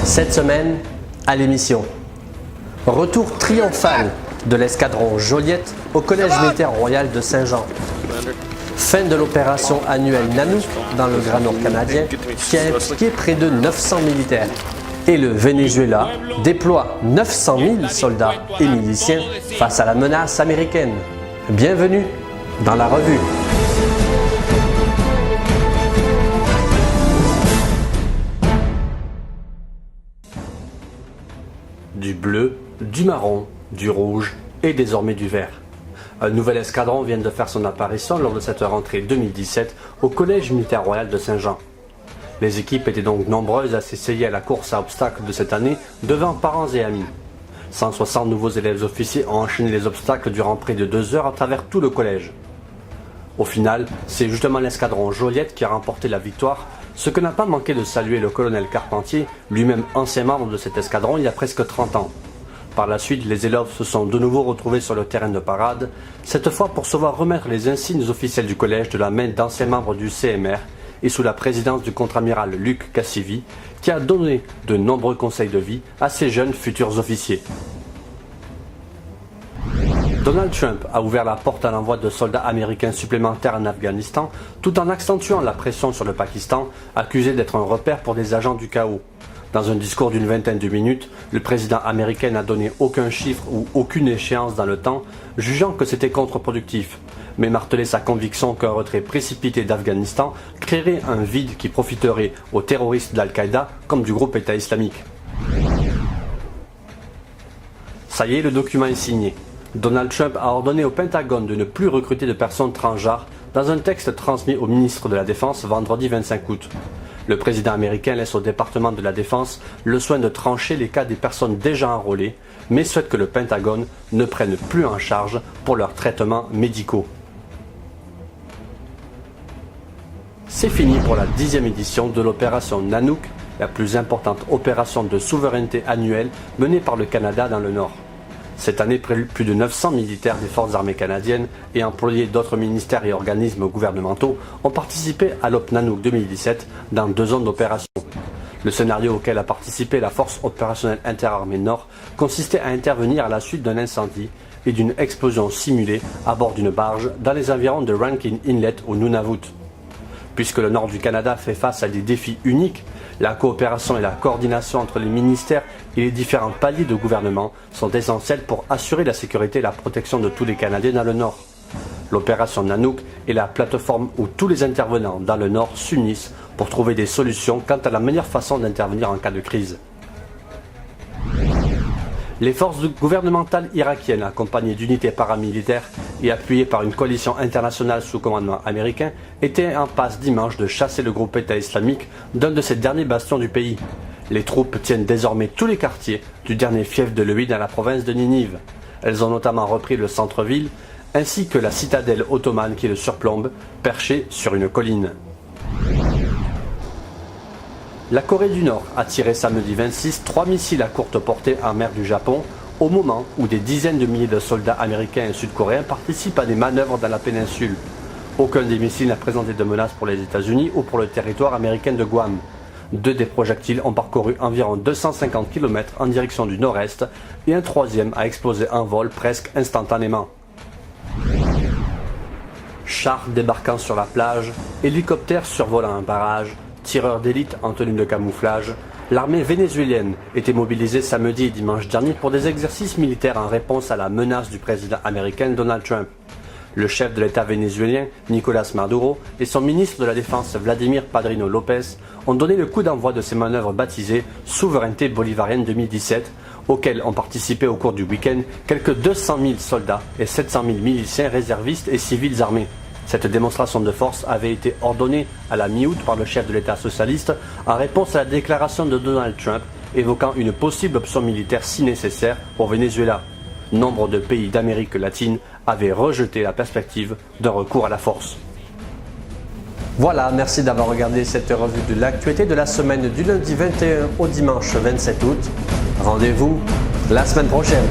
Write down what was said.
Cette semaine, à l'émission, retour triomphal de l'escadron Joliette au Collège militaire royal de Saint-Jean. Fin de l'opération annuelle Nanook dans le Grand Nord canadien qui a impliqué près de 900 militaires. Et le Venezuela déploie 900 000 soldats et miliciens face à la menace américaine. Bienvenue dans la revue. Du bleu, du marron, du rouge et désormais du vert. Un nouvel escadron vient de faire son apparition lors de cette rentrée 2017 au Collège militaire royal de Saint-Jean. Les équipes étaient donc nombreuses à s'essayer à la course à obstacles de cette année devant parents et amis. 160 nouveaux élèves officiers ont enchaîné les obstacles durant près de 2 heures à travers tout le collège. Au final, c'est justement l'escadron Joliette qui a remporté la victoire, ce que n'a pas manqué de saluer le colonel Carpentier, lui-même ancien membre de cet escadron il y a presque 30 ans. Par la suite, les élèves se sont de nouveau retrouvés sur le terrain de parade, cette fois pour se voir remettre les insignes officiels du collège de la main d'anciens membres du CMR et sous la présidence du contre-amiral Luc Cassivi, qui a donné de nombreux conseils de vie à ces jeunes futurs officiers. Donald Trump a ouvert la porte à l'envoi de soldats américains supplémentaires en Afghanistan, tout en accentuant la pression sur le Pakistan, accusé d'être un repère pour des agents du chaos. Dans un discours d'une vingtaine de minutes, le président américain n'a donné aucun chiffre ou aucune échéance dans le temps, jugeant que c'était contre-productif, mais martelé sa conviction qu'un retrait précipité d'Afghanistan créerait un vide qui profiterait aux terroristes d'Al-Qaïda comme du groupe État islamique. Ça y est, le document est signé. Donald Trump a ordonné au Pentagone de ne plus recruter de personnes transgenres dans un texte transmis au ministre de la Défense vendredi 25 août. Le président américain laisse au département de la Défense le soin de trancher les cas des personnes déjà enrôlées, mais souhaite que le Pentagone ne prenne plus en charge pour leurs traitements médicaux. C'est fini pour la 10e édition de l'opération Nanook, la plus importante opération de souveraineté annuelle menée par le Canada dans le Nord. Cette année, plus de 900 militaires des forces armées canadiennes et employés d'autres ministères et organismes gouvernementaux ont participé à l'OP Nanook 2017 dans 2 zones d'opération. Le scénario auquel a participé la Force opérationnelle interarmée Nord consistait à intervenir à la suite d'un incendie et d'une explosion simulée à bord d'une barge dans les environs de Rankin Inlet au Nunavut. Puisque le nord du Canada fait face à des défis uniques, la coopération et la coordination entre les ministères et les différents paliers de gouvernement sont essentielles pour assurer la sécurité et la protection de tous les Canadiens dans le Nord. L'opération Nanook est la plateforme où tous les intervenants dans le Nord s'unissent pour trouver des solutions quant à la meilleure façon d'intervenir en cas de crise. Les forces gouvernementales irakiennes, accompagnées d'unités paramilitaires et appuyées par une coalition internationale sous commandement américain, étaient en passe dimanche de chasser le groupe État islamique d'un de ses derniers bastions du pays. Les troupes tiennent désormais tous les quartiers du dernier fief de l'Uí dans la province de Ninive. Elles ont notamment repris le centre-ville, ainsi que la citadelle ottomane qui le surplombe, perchée sur une colline. La Corée du Nord a tiré samedi 26 3 missiles à courte portée en mer du Japon, au moment où des dizaines de milliers de soldats américains et sud-coréens participent à des manœuvres dans la péninsule. Aucun des missiles n'a présenté de menace pour les États-Unis ou pour le territoire américain de Guam. 2 des projectiles ont parcouru environ 250 km en direction du nord-est et un 3e a explosé en vol presque instantanément. Chars débarquant sur la plage, hélicoptères survolant un barrage, tireurs d'élite en tenue de camouflage, l'armée vénézuélienne était mobilisée samedi et dimanche dernier pour des exercices militaires en réponse à la menace du président américain Donald Trump. Le chef de l'État vénézuélien, Nicolás Maduro, et son ministre de la Défense, Vladimir Padrino López, ont donné le coup d'envoi de ces manœuvres baptisées « Souveraineté bolivarienne 2017 », auxquelles ont participé au cours du week-end quelques 200 000 soldats et 700 000 miliciens réservistes et civils armés. Cette démonstration de force avait été ordonnée à la mi-août par le chef de l'État socialiste en réponse à la déclaration de Donald Trump évoquant une possible option militaire si nécessaire au Venezuela. Nombre de pays d'Amérique latine avaient rejeté la perspective d'un recours à la force. Voilà, merci d'avoir regardé cette revue de l'actualité de la semaine du lundi 21 au dimanche 27 août. Rendez-vous la semaine prochaine.